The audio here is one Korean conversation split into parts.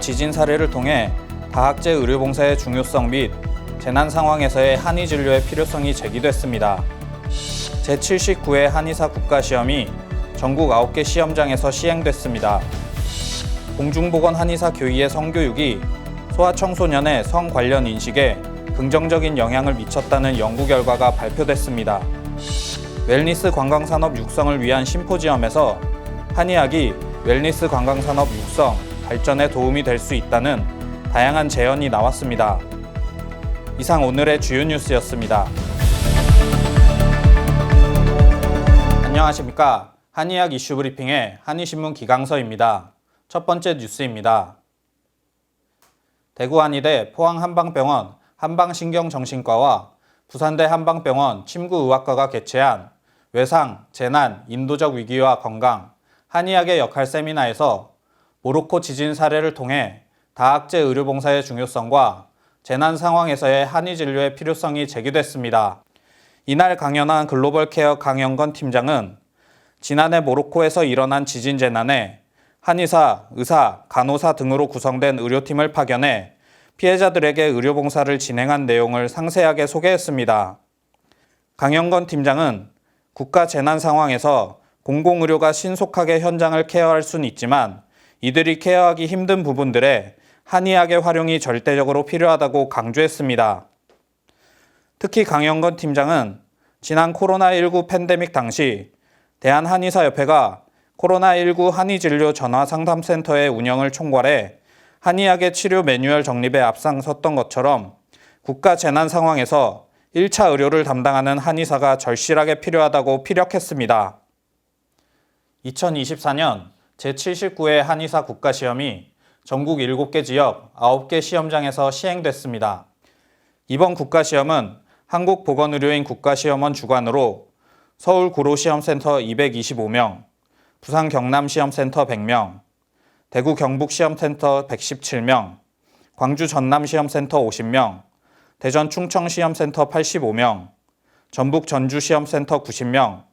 지진 사례를 통해 다학제 의료봉사의 중요성 및 재난 상황에서의 한의 진료의 필요성이 제기됐습니다. 제79회 한의사 국가시험이 전국 9개 시험장에서 시행됐습니다. 공중보건 한의사 교의의 성교육이 소아청소년의 성 관련 인식에 긍정적인 영향을 미쳤다는 연구 결과가 발표됐습니다. 웰니스 관광산업 육성을 위한 심포지엄에서 한의학이 웰니스 관광산업 육성, 발전에 도움이 될 수 있다는 다양한 제언이 나왔습니다. 이상 오늘의 주요 뉴스였습니다. 안녕하십니까. 한의학 이슈 브리핑의 한의신문 기강서입니다. 첫 번째 뉴스입니다. 대구 한의대 포항한방병원 한방신경정신과와 부산대 한방병원 침구의학과가 개최한 외상, 재난, 인도적 위기와 건강, 한의학의 역할 세미나에서 모로코 지진 사례를 통해 다학제 의료봉사의 중요성과 재난 상황에서의 한의 진료의 필요성이 제기됐습니다. 이날 강연한 글로벌 케어 강영건 팀장은 지난해 모로코에서 일어난 지진 재난에 한의사, 의사, 간호사 등으로 구성된 의료팀을 파견해 피해자들에게 의료봉사를 진행한 내용을 상세하게 소개했습니다. 강영건 팀장은 국가 재난 상황에서 공공의료가 신속하게 현장을 케어할 수는 있지만 이들이 케어하기 힘든 부분들에 한의학의 활용이 절대적으로 필요하다고 강조했습니다. 특히 강영건 팀장은 지난 코로나19 팬데믹 당시 대한한의사협회가 코로나19 한의진료 전화상담센터의 운영을 총괄해 한의학의 치료 매뉴얼 정립에 앞장섰던 것처럼 국가 재난 상황에서 1차 의료를 담당하는 한의사가 절실하게 필요하다고 피력했습니다. 2024년 제79회 한의사 국가시험이 전국 7개 지역 9개 시험장에서 시행됐습니다. 이번 국가시험은 한국보건의료인 국가시험원 주관으로 서울 구로시험센터 225명, 부산 경남시험센터 100명, 대구 경북시험센터 117명, 광주 전남시험센터 50명, 대전 충청시험센터 85명, 전북 전주시험센터 90명,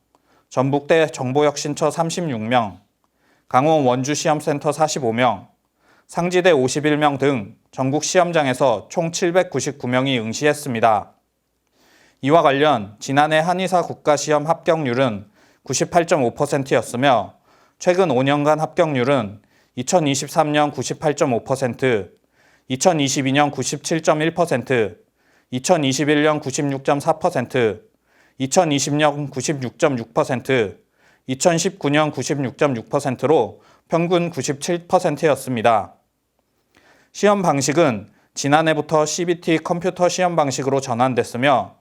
전북대 정보혁신처 36명, 강원 원주시험센터 45명, 상지대 51명 등 전국 시험장에서 총 799명이 응시했습니다. 이와 관련 지난해 한의사 국가시험 합격률은 98.5%였으며 최근 5년간 합격률은 2023년 98.5%, 2022년 97.1%, 2021년 96.4%, 2020년 96.6%, 2019년 96.6%로 평균 97%였습니다. 시험 방식은 지난해부터 CBT 컴퓨터 시험 방식으로 전환됐으며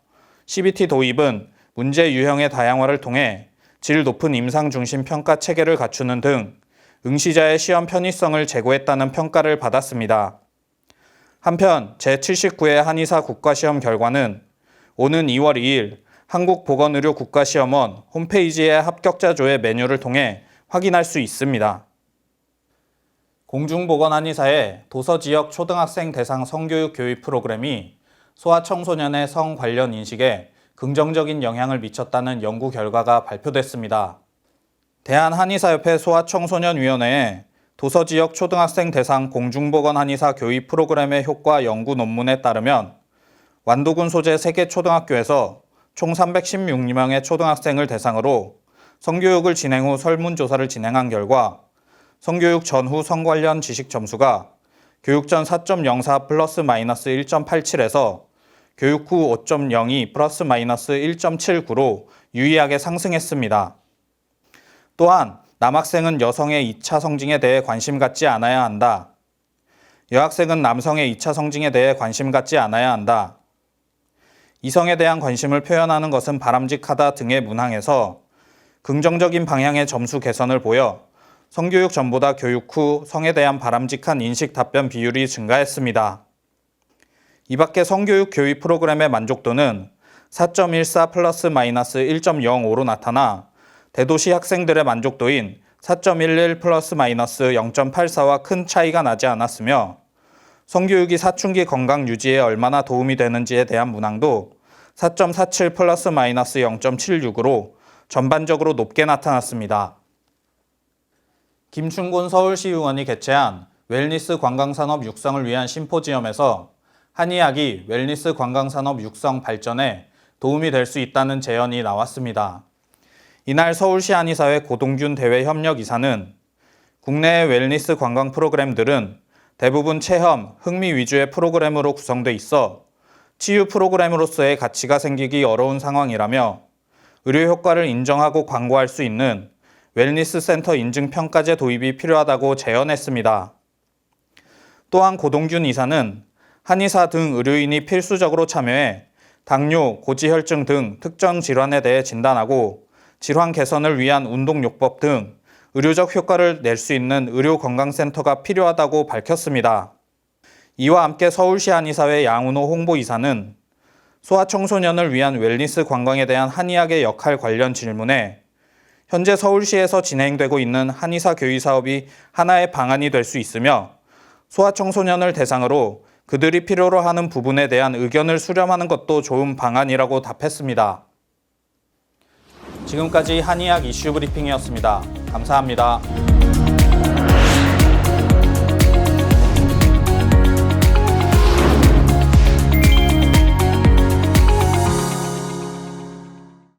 CBT 도입은 문제 유형의 다양화를 통해 질 높은 임상 중심 평가 체계를 갖추는 등 응시자의 시험 편의성을 제고했다는 평가를 받았습니다. 한편 제79회 한의사 국가시험 결과는 오는 2월 2일 한국보건의료 국가시험원 홈페이지의 합격자 조회 메뉴를 통해 확인할 수 있습니다. 공중보건 한의사의 도서지역 초등학생 대상 성교육 교육 프로그램이 소아청소년의 성 관련 인식에 긍정적인 영향을 미쳤다는 연구 결과가 발표됐습니다. 대한한의사협회 소아청소년위원회의 도서지역 초등학생 대상 공중보건 한의사 교육 프로그램의 효과 연구 논문에 따르면 완도군 소재 3개 초등학교에서 총 316명의 초등학생을 대상으로 성교육을 진행 후 설문조사를 진행한 결과 성교육 전후 성 관련 지식 점수가 교육 전 4.04 플러스 마이너스 1.87에서 교육 후 5.02 플러스 마이너스 1.79로 유의하게 상승했습니다. 또한 남학생은 여성의 2차 성징에 대해 관심 갖지 않아야 한다. 여학생은 남성의 2차 성징에 대해 관심 갖지 않아야 한다. 이성에 대한 관심을 표현하는 것은 바람직하다 등의 문항에서 긍정적인 방향의 점수 개선을 보여 성교육 전보다 교육 후 성에 대한 바람직한 인식 답변 비율이 증가했습니다. 이 밖에 성교육 교육 프로그램의 만족도는 4.14 플러스 마이너스 1.05로 나타나 대도시 학생들의 만족도인 4.11 플러스 마이너스 0.84와 큰 차이가 나지 않았으며 성교육이 사춘기 건강 유지에 얼마나 도움이 되는지에 대한 문항도 4.47 플러스 마이너스 0.76으로 전반적으로 높게 나타났습니다. 김충곤 서울시 의원이 개최한 웰니스 관광산업 육성을 위한 심포지엄에서 한의학이 웰니스 관광산업 육성 발전에 도움이 될 수 있다는 제언이 나왔습니다. 이날 서울시 한의사회 고동균 대외협력이사는 국내의 웰니스 관광 프로그램들은 대부분 체험, 흥미 위주의 프로그램으로 구성돼 있어 치유 프로그램으로서의 가치가 생기기 어려운 상황이라며 의료 효과를 인정하고 광고할 수 있는 웰니스 센터 인증 평가제 도입이 필요하다고 제언했습니다. 또한 고동균 이사는 한의사 등 의료인이 필수적으로 참여해 당뇨, 고지혈증 등 특정 질환에 대해 진단하고 질환 개선을 위한 운동요법 등 의료적 효과를 낼 수 있는 의료건강센터가 필요하다고 밝혔습니다. 이와 함께 서울시 한의사회 양운호 홍보이사는 소아청소년을 위한 웰니스 관광에 대한 한의학의 역할 관련 질문에 현재 서울시에서 진행되고 있는 한의사 교육 사업이 하나의 방안이 될 수 있으며 소아청소년을 대상으로 그들이 필요로 하는 부분에 대한 의견을 수렴하는 것도 좋은 방안이라고 답했습니다. 지금까지 한의학 이슈 브리핑이었습니다. 감사합니다.